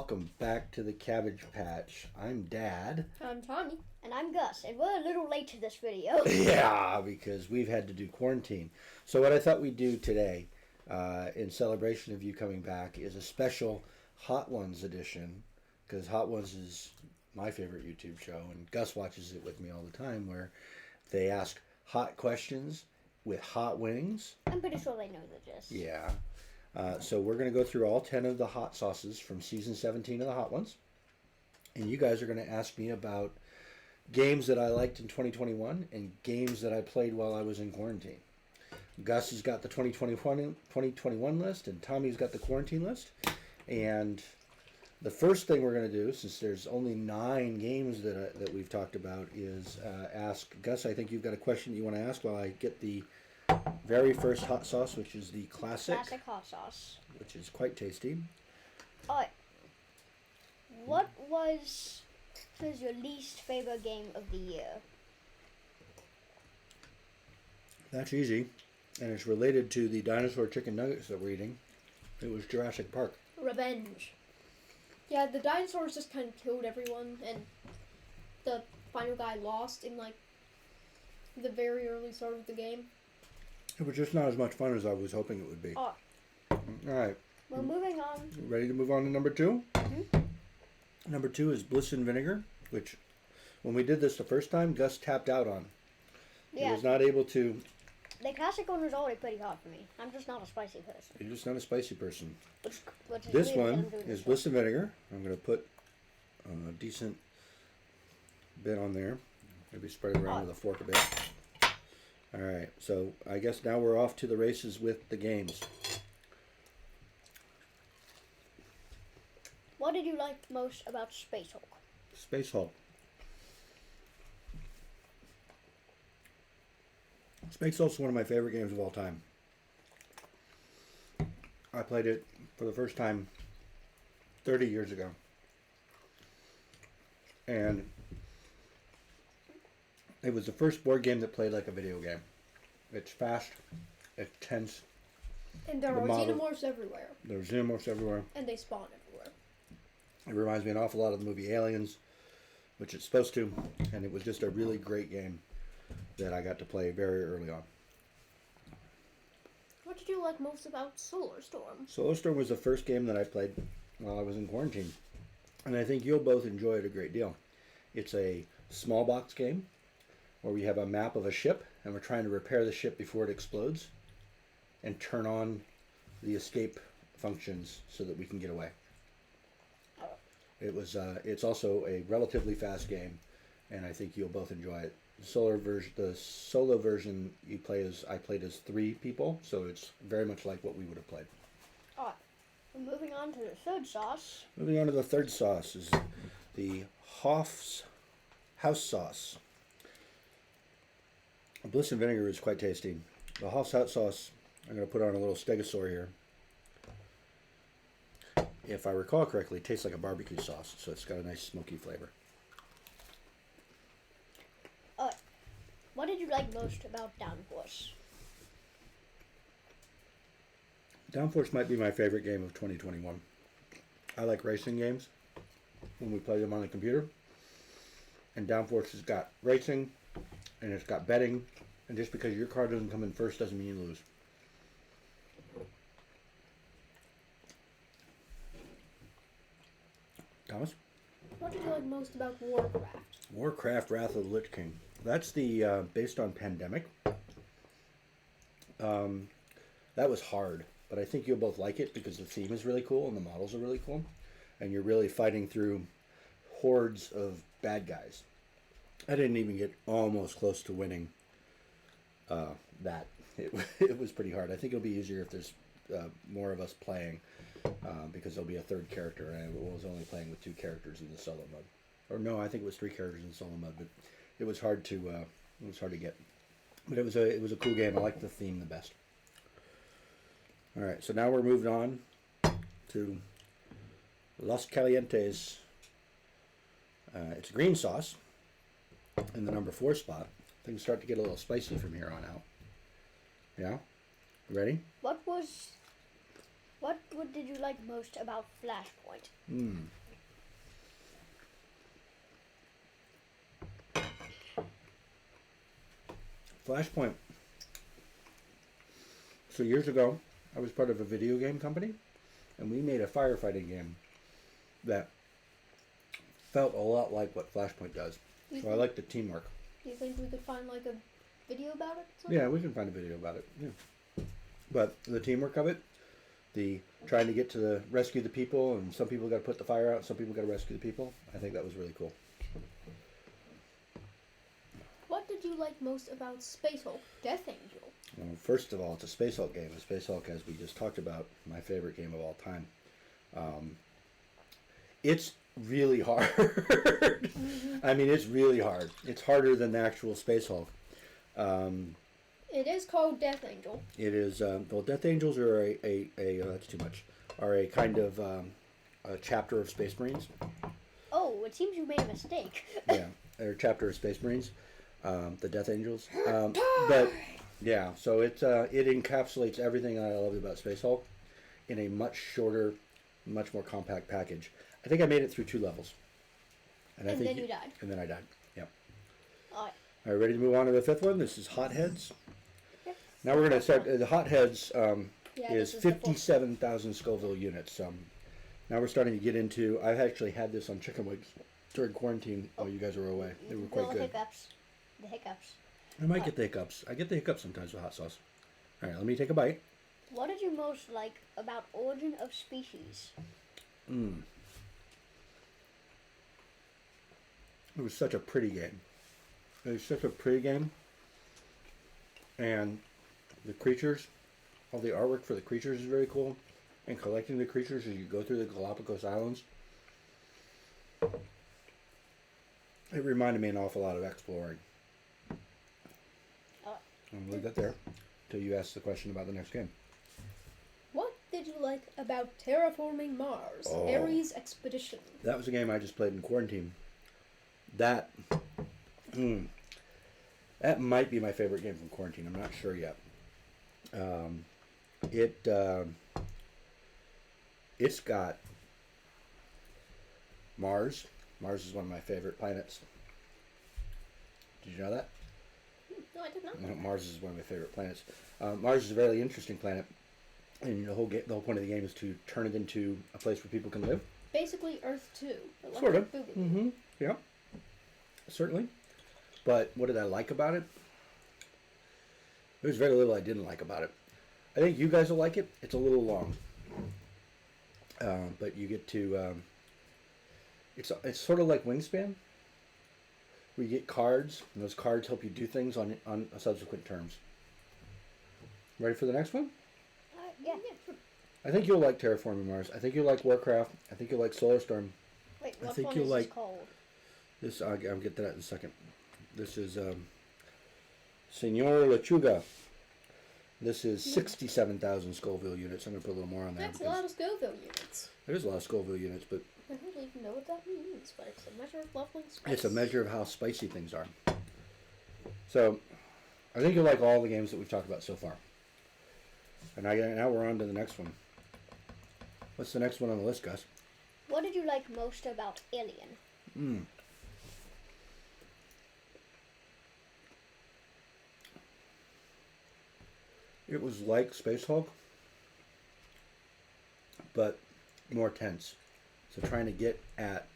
welcome back to the Cabbage Patch. I'm Dad. I'm Tommy. And I'm Gus, and we're a little late to this video. Yeah, because we've had to do quarantine. So what I thought we'd do today, in celebration of you coming back, is a special Hot Ones edition, because Hot Ones is my favorite YouTube show, and Gus watches it with me all the time, where they ask hot questions with hot wings. I'm pretty sure they know the gist. Yeah. So we're going to go through all 10 of the hot sauces from season 17 of the Hot Ones. And you guys are going to ask me about games that I liked in 2021 and games that I played while I was in quarantine. Gus has got the 2021 list, and Tommy's got the quarantine list. And the first thing we're going to do, since there's only 9 games that we've talked about, is ask Gus. I think you've got a question you want to ask while I get the very first hot sauce, which is the classic hot sauce, which is quite tasty. What was your least favorite game of the year? That's easy, and it's related to the dinosaur chicken nuggets that we're eating. It was Jurassic Park. Revenge. Yeah, the dinosaurs just kind of killed everyone, and the final guy lost in the very early start of the game. It was just not as much fun as I was hoping it would be. Oh. All right. Well, moving on. Ready to move on to number 2? Mm-hmm. Number 2 is Bliss and Vinegar, which, when we did this the first time, Gus tapped out on. Yeah. He was not able to. The classic one was already pretty hot for me. I'm just not a spicy person. You're just not a spicy person. Which is This weird one that I'm doing is this Bliss and Vinegar. I'm going to put a decent bit on there. Maybe spread it around with a fork a bit. All right, so I guess now we're off to the races with the games. What did you like most about Space Hulk? Space Hulk. Space Hulk's one of my favorite games of all time. I played it for the first time 30 years ago. And it was the first board game that played like a video game. It's fast, it's tense. And there are xenomorphs everywhere. There are xenomorphs everywhere. And they spawn everywhere. It reminds me an awful lot of the movie Aliens, which it's supposed to. And it was just a really great game that I got to play very early on. What did you like most about Solar Storm? Solar Storm was the first game that I played while I was in quarantine. And I think you'll both enjoy it a great deal. It's a small box game where we have a map of a ship, and we're trying to repair the ship before it explodes and turn on the escape functions so that we can get away. It's also a relatively fast game, and I think you'll both enjoy it. The solo version I played as 3 people, so it's very much like what we would have played. Alright, moving on to the third sauce. Moving on to the third sauce is the Hoff's House Sauce. Bliss and Vinegar is quite tasty. The Hoff's House Sauce, I'm going to put on a little stegosaur here. If I recall correctly, it tastes like a barbecue sauce, so it's got a nice smoky flavor. What did you like most about Downforce? Downforce might be my favorite game of 2021. I like racing games when we play them on the computer. And Downforce has got racing, and it's got betting, and just because your car doesn't come in first doesn't mean you lose. Thomas? What did you like most about Warcraft? Warcraft Wrath of the Lich King. That's the based on Pandemic. That was hard, but I think you'll both like it because the theme is really cool and the models are really cool, and you're really fighting through hordes of bad guys. I didn't even get almost close to winning that. It was pretty hard. I think it'll be easier if there's more of us playing because there'll be a third character, and I was only playing with 2 characters in the solo mode. Or no, I think it was 3 characters in solo mode, but it was hard to get. But it was a cool game. I liked the theme the best. All right, so now we're moved on to Los Calientes. It's a green sauce in the number 4 spot. Things start to get a little spicy from here on out. Yeah? Ready? What was What did you like most about Flashpoint? Flashpoint. So years ago, I was part of a video game company, and we made a firefighting game that felt a lot like what Flashpoint does. So I like the teamwork. Do you think we could find like a video about it? Yeah, we can find a video about it. Yeah. But the teamwork of it, the trying to get to the rescue the people, and some people got to put the fire out, some people got to rescue the people. I think that was really cool. What did you like most about Space Hulk Death Angel? Well, first of all, it's a Space Hulk game. A Space Hulk, as we just talked about, my favorite game of all time. It's really hard. I mean, it's really hard. It's harder than the actual Space Hulk. It is called Death Angel. It is. Well, Death Angels are that's too much. Are a kind of a chapter of Space Marines. Oh, it seems you made a mistake. Yeah, they're a chapter of Space Marines. The Death Angels. But yeah, so it encapsulates everything I love about Space Hulk in a much shorter, much more compact package. I think I made it through 2 levels. And then you died. And then I died. Yep. Alright. All right, ready to move on to the 5th one? This is Hotheads. Yes. Now we're going to start. The Hotheads is this is the 57,000 Scoville units. Now we're starting to get into. I've actually had this on chicken wings during quarantine while you guys were away. They were quite good. The hiccups. I might get the hiccups. I get the hiccups sometimes with hot sauce. All right, let me take a bite. What did you most like about Origin of Species? It was such a pretty game. It was such a pretty game. And the creatures, all the artwork for the creatures is very cool. And collecting the creatures as you go through the Galapagos Islands. It reminded me an awful lot of exploring. I'm going to leave that there until you ask the question about the next game. What did you like about Terraforming Mars? Ares Expedition. That was a game I just played in quarantine. That might be my favorite game from quarantine. I'm not sure yet. It's got Mars. Mars is one of my favorite planets. Did you know that? No, I did not. Mars is one of my favorite planets. Mars is a very interesting planet, and the whole point of the game is to turn it into a place where people can live. Basically, Earth 2. Sort of. Yeah. Certainly. But what did I like about it? There's very little I didn't like about it. I think you guys will like it. It's a little long. But you get to... it's sort of like Wingspan. We get cards, and those cards help you do things on subsequent terms. Ready for the next one? Yeah. I think you'll like Terraforming Mars. I think you'll like Warcraft. I think you'll like Solar-Storm. Wait, I what think one you'll is like this called? this. I'll get to that in a second. This is Senor Lechuga. This is 67,000 Scoville units. I'm going to put a little more on that. That's a lot of Scoville units. There is a lot of Scoville units, but I don't even know what that means, but it's a measure of leveling spice. it's a measure of how spicy things are. So, I think you'll like all the games that we've talked about so far. And now we're on to the next one. What's the next one on the list, Gus? What did you like most about Alien? It was like Space Hulk, but more tense. So trying to get at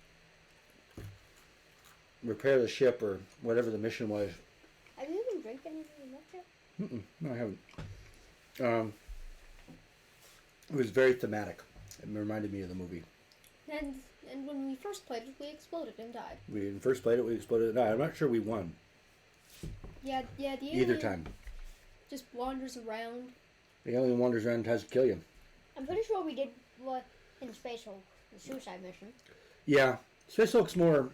repair the ship or whatever the mission was. Have you even drank anything in that yet? No, I haven't. It was very thematic. It reminded me of the movie. And when we first played it, we exploded and died. We first played it, we exploded. No, I'm not sure we won. Yeah, the alien Either time. just wanders around. The alien wanders around and tries to kill you. I'm pretty sure we did what in Space Hulk, the suicide mission. Yeah. Space Hulk's more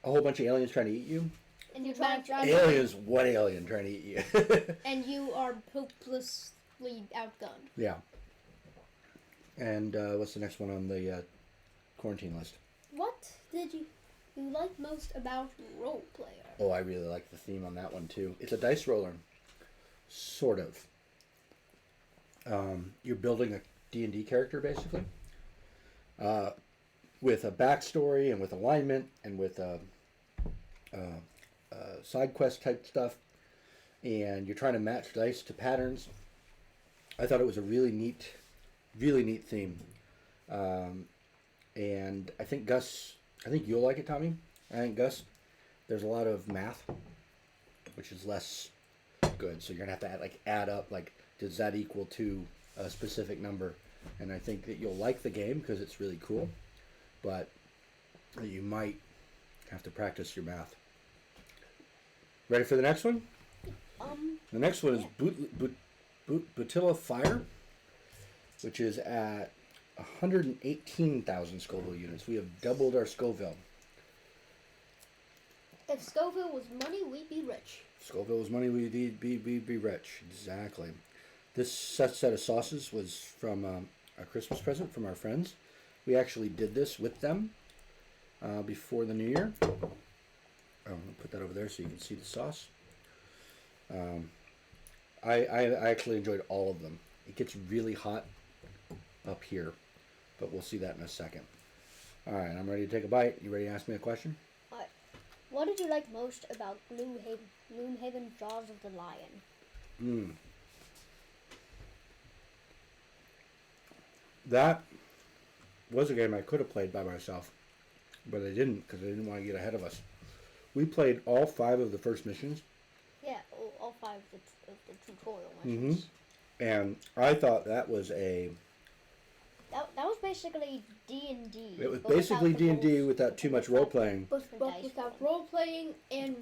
a whole bunch of aliens trying to eat you. And you bounce around. Aliens, what alien trying to eat you? And you are hopelessly outgunned. Yeah. And what's the next one on the quarantine list? What did you like most about Role Player? Oh, I really like the theme on that one too. It's a dice roller, sort of. You're building D&D character, basically, with a backstory and with alignment and with side quest type stuff, and you're trying to match dice to patterns. I thought it was a really neat theme, and I think you'll like it, Tommy. I think Gus, there's a lot of math, which is less good. So you're gonna have to add up, like, does that equal to a specific number? And I think that you'll like the game because it's really cool, but you might have to practice your math. Ready for the next one? The next one is Butilla Fire, which is at 118,000 Scoville units. We have doubled our Scoville. If Scoville was money, we'd be rich. Scoville was money, we'd be rich. Exactly. This set of sauces was from a Christmas present from our friends. We actually did this with them before the New Year. I'll put that over there so you can see the sauce. I actually enjoyed all of them. It gets really hot up here, but we'll see that in a second. All right, I'm ready to take a bite. You ready to ask me a question? What did you like most about Gloomhaven Jaws of the Lion? That was a game I could have played by myself, but I didn't because I didn't want to get ahead of us. We played all 5 of the first missions. Yeah, all 5 of the tutorial missions. And I thought that was a... That was basically D&D. It was basically D&D without too much role-playing. But without role-playing and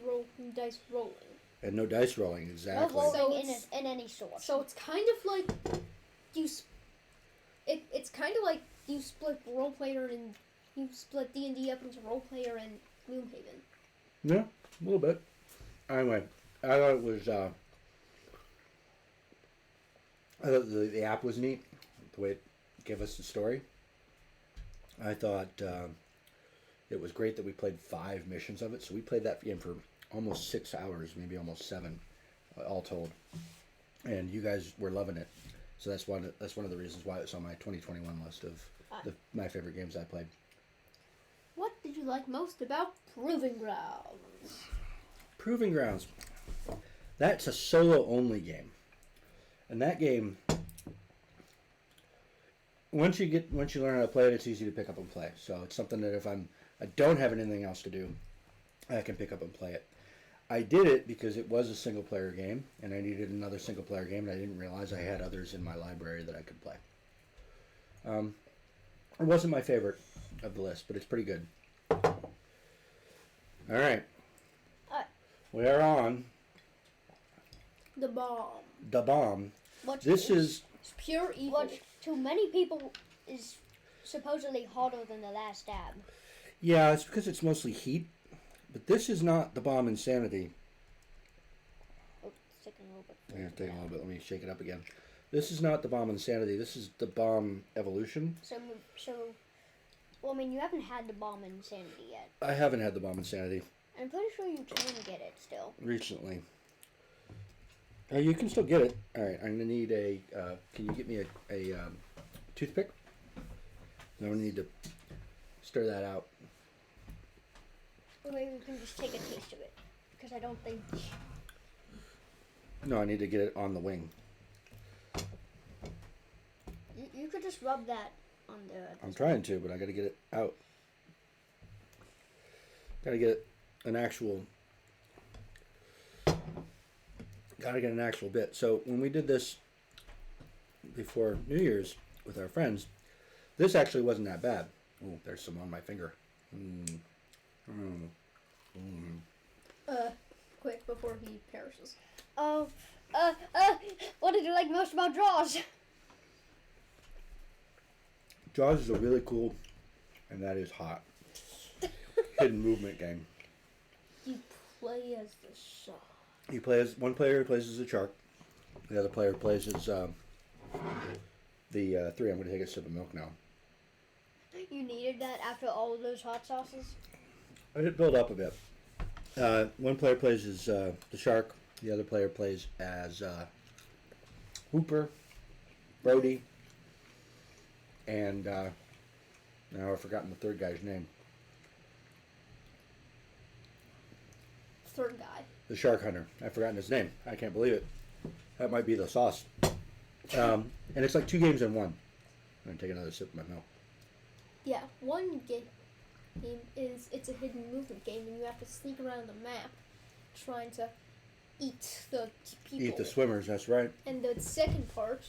dice rolling. And no dice rolling, exactly. No rolling in any sort. So it's kind of like it's kind of like you split role player and you split D&D up into role player and Gloomhaven. Yeah, a little bit. Anyway, I thought it was. I thought the app was neat, the way it gave us the story. I thought it was great that we played 5 missions of it. So we played that game for almost 6 hours, maybe almost 7, all told. And you guys were loving it. So that's one of the reasons why it's on my 2021 list of my favorite games I played. What did you like most about Proving Grounds? Proving Grounds. That's a solo-only game. And that game, once you learn how to play it, it's easy to pick up and play. So it's something that if I don't have anything else to do, I can pick up and play it. I did it because it was a single-player game, and I needed another single-player game, and I didn't realize I had others in my library that I could play. It wasn't my favorite of the list, but it's pretty good. All right. We are on The Bomb. The Bomb. This is It's pure evil. Which to many people is supposedly harder than the last dab. Yeah, it's because it's mostly heat. But this is not The Bomb Insanity. Oh, it's taking a little bit. Yeah, take a little bit. Let me shake it up again. This is not The Bomb Insanity. This is The Bomb Evolution. Well, I mean, you haven't had the Bomb Insanity yet. I haven't had The Bomb Insanity I'm pretty sure you can get it still. recently. You can still get it. All right, I'm going to need a... can you get me a toothpick? I'm going to need to stir that out. Or maybe we can just take a taste of it. Because I don't think... No, I need to get it on the wing. You could just rub that on there. I'm trying to, but I got to get it out. Got to get an actual... Got to get an actual bit. So when we did this before New Year's with our friends, this actually wasn't that bad. Oh, there's some on my finger. Quick before he perishes. What did you like most about Jaws? Jaws is a really cool, and that is hot, hidden movement game. You play as the shark. You play as one player plays as a shark. The other player plays as the 3. I'm going to take a sip of milk now. You needed that after all of those hot sauces? I did build up a bit. One player plays as the shark. The other player plays as Hooper, Brody. and now I've forgotten the third guy's name. Third guy. The shark hunter. I've forgotten his name. I can't believe it. That might be the sauce. And it's like 2 games in one. I'm going to take another sip of my milk. Yeah, one game is it's a hidden movement game, and you have to sneak around the map trying to eat the people. Eat the swimmers, that's right. And the second part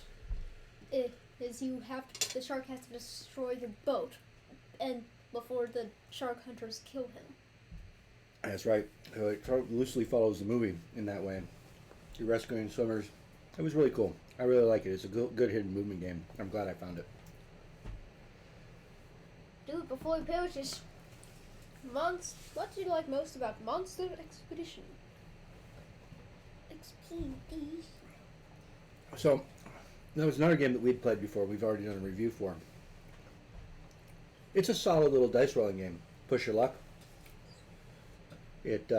is the shark has to destroy your boat, and before the shark hunters kill him. That's right. So it loosely follows the movie in that way. You're rescuing swimmers. It was really cool. I really like it. It's a good hidden movement game. I'm glad I found it. Do it before he perishes. What do you like most about Monster Expedition? So, that was another game that we'd played before. We've already done a review for. It's a solid little dice rolling game. Push your luck. It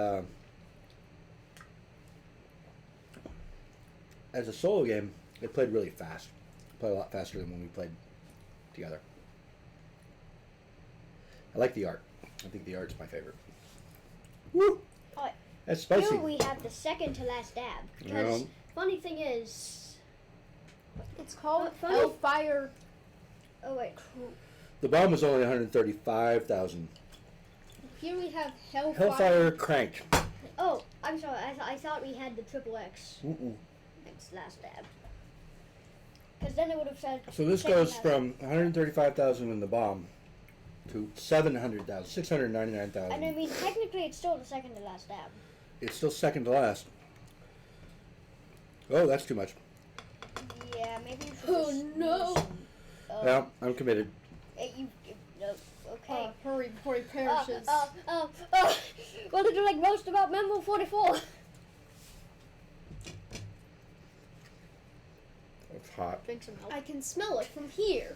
as a solo game, it played really fast. It played a lot faster than when we played together. I like the art. I think the art's my favorite. Woo! Alright. That's spicy. Here we have the second to last dab. Because funny thing is, it's called funny- Hellfire. oh wait, The bomb was only 135,000. Here we have Hellfire. Hellfire Cranked. oh I'm sorry. I thought we had the triple X. Mm-mm. Next last dab. Because then it would have said. So this second goes last- from 135,000 in the bomb to 700,000, 699,000. And I mean, technically, it's still the second to last dab. It's still second to last. Oh, that's too much. Yeah, maybe you should. Oh, just no. use, Well, I'm committed. no, okay. Hurry before he perishes. What did you like most about Memo 44? It's hot. Drink some milk. I can smell it from here.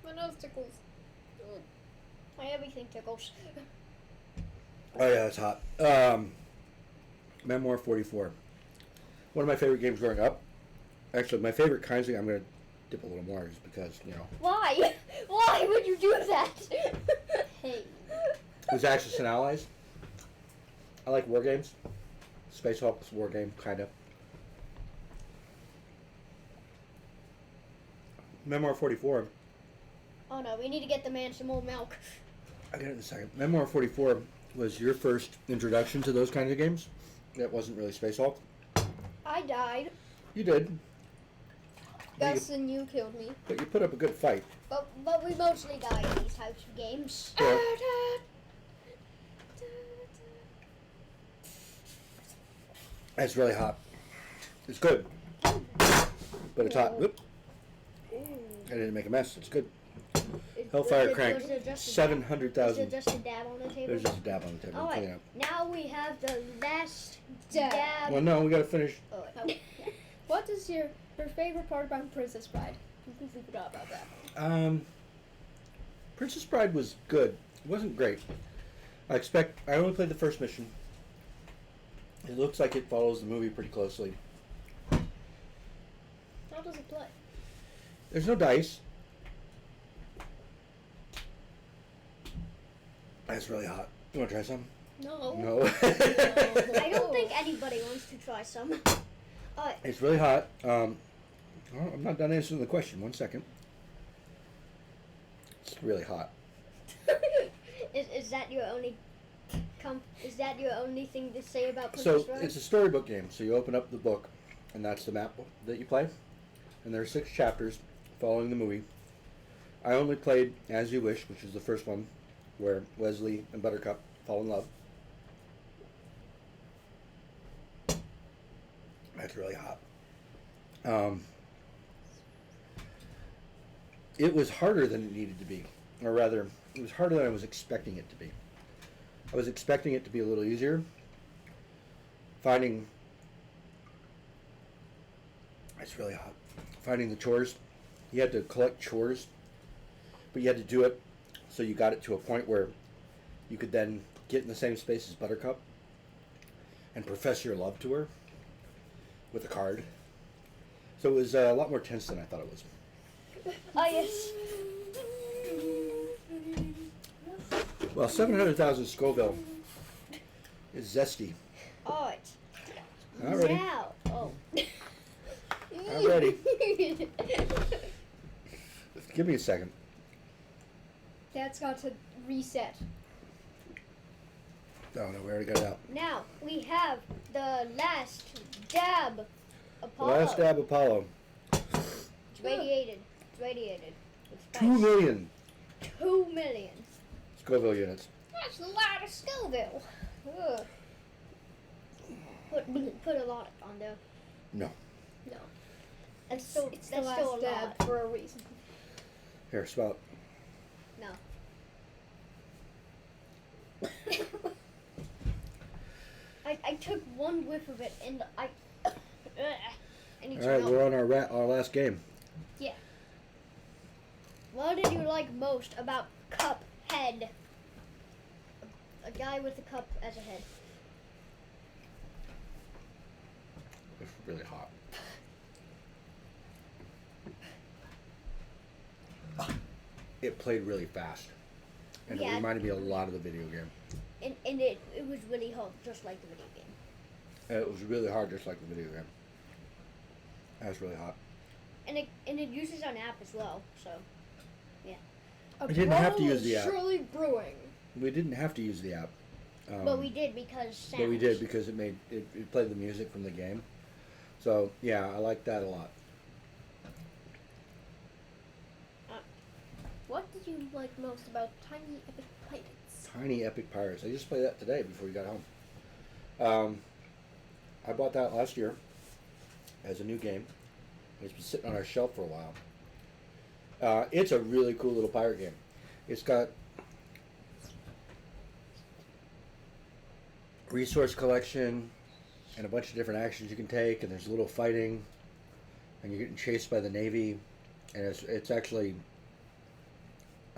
My nose tickles. My everything tickles. Oh yeah, it's hot. Memoir 44. One of my favorite games growing up. Actually, my favorite kinds of. I'm gonna dip a little more just because Why? Why would you do that? Hey. It was Axis and Allies. I like war games. Space Hulk's war game, kind of. Memoir 44. Oh no, we need to get the man some more milk. I'll get it in a second. Memoir 44 was your first introduction to those kinds of games. That wasn't really Space Hulk. I died, You did. Gus and you killed me. But you put up a good fight. but we mostly die in these types of games. Yeah. It's really hot. It's good. But it's hot. Whoop. I didn't make a mess. It's good. Hellfire Crank. Was there just a 700,000. just a dab on the table? There's just a dab on the table. I'm Alright, cleaning up. now we have the last Dab. dab. Well, no, we gotta finish. Oh, wait. What is your favorite part about Princess Bride? Completely forgot about that. Princess Bride was good. It wasn't great. I only played the first mission. It looks like it follows the movie pretty closely. How does it play? There's no dice. That's really hot. You want to try some? No. No. I don't think anybody wants to try some. It's really hot. I'm not done answering the question. 1 second. It's really hot. Is that your only is that your only thing to say about So Princess Bride? it's a storybook game. So you open up the book, and that's the map that you play. And there are 6 chapters following the movie. I only played As You Wish, which is the first one, where Wesley and Buttercup fall in love. That's really hot. It was harder than it needed to be. Or rather, it was harder than I was expecting it to be. I was expecting it to be a little easier. It's really hot. Finding the chores. You had to collect chores, but you had to do it so you got it to a point where you could then get in the same space as Buttercup and profess your love to her with a card. So it was a lot more tense than I thought it was. Oh, yes. Well, 700,000 Scoville is zesty. All right. Alrighty. Now. Oh. I'm ready. Give me a second. That's got to reset. Oh no, we already got it out. Now, we have the last dab. The Apollo. last dab Apollo. It's radiated. It's radiated. With spice. 2 million 2 million. Scoville units. That's a lot of Scoville. Ugh. Put a lot on there. No. No. That's still, It's the that's last still a dab lot. for a reason. Here, smell it. No. I took one whiff of it and I need All right, to we're know. on our last game. Yeah. What did you like most about Cuphead? A guy with a cup as a head. It's really hot. It played really fast, and Yeah. it reminded me a lot of the video game. And it was really hot, just like the video game. And it was really hard, just like the video game. That was really hot. And it uses an app as well, so A We didn't have to brawl use is the app. surely brewing. We didn't have to use the app. but we did because sounds. But we did because it played the music from the game. So yeah, I like that a lot. What did you like most about Tiny Epic Pirates? Tiny Epic Pirates. I just played that today before we got home. I bought that last year as a new game. It's been sitting on our shelf for a while. It's a really cool little pirate game. It's got resource collection and a bunch of different actions you can take, and there's a little fighting, and you're getting chased by the Navy, and it's actually,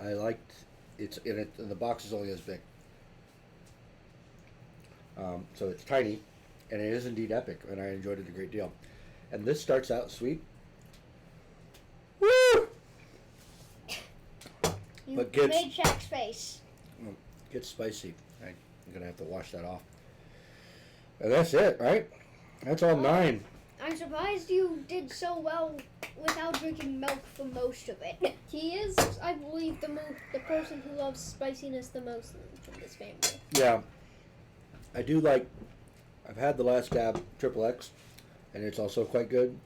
I liked it's in it, and the box is only as big. So it's tiny, and it is indeed epic, and I enjoyed it a great deal. And this starts out sweet. Woo! You But kids- made Shaq's face. Gets spicy. I'm gonna have to wash that off. And that's it, right? That's all 9. I'm surprised you did so well without drinking milk for most of it. He is, I believe, the person who loves spiciness the most in this family. Yeah, I do like. I've had the last dab XXX, and it's also quite good,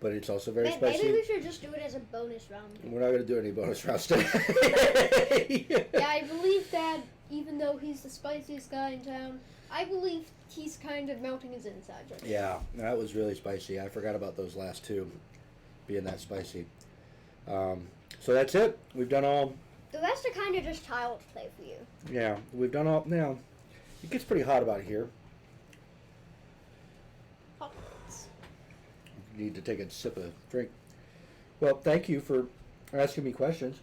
but it's also very spicy. Maybe we should just do it as a bonus round. We're not gonna do any bonus rounds today. Yeah, I believe that even though he's the spiciest guy in town, I believe he's kind of melting his insides right now. Yeah, that was really spicy. I forgot about those last 2 being that spicy. So that's it. We've done all. The rest are kind of just child's play for you. Yeah, we've done all. Now, it gets pretty hot about here. Need to take a sip of drink. Well, thank you for asking me questions.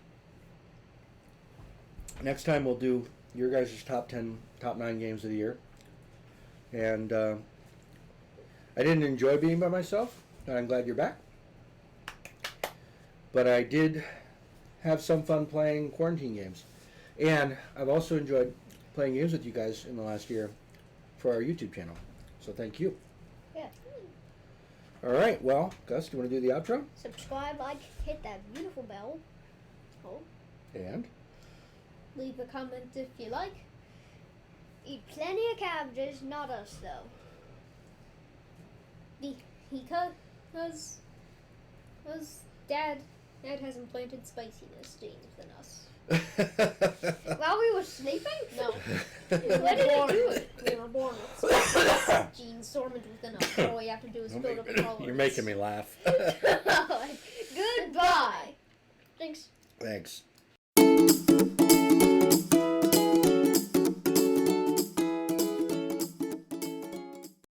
Next time we'll do your guys' top 9 games of the year. And I didn't enjoy being by myself, and I'm glad you're back. But I did have some fun playing quarantine games. And I've also enjoyed playing games with you guys in the last year for our YouTube channel. So thank you. Yeah. All right, well, Gus, do you want to do the outro? Subscribe, like, hit that beautiful bell. Oh, And? leave a comment if you like. Eat plenty of cabbages, not us though. Because Dad hasn't planted spiciness genes in us. While we were sleeping? No. Where did it do it? We were born with spiciness genes dormant within us. All we have to do is build up a tolerance. You're making me laugh. Goodbye. Thanks. Thanks.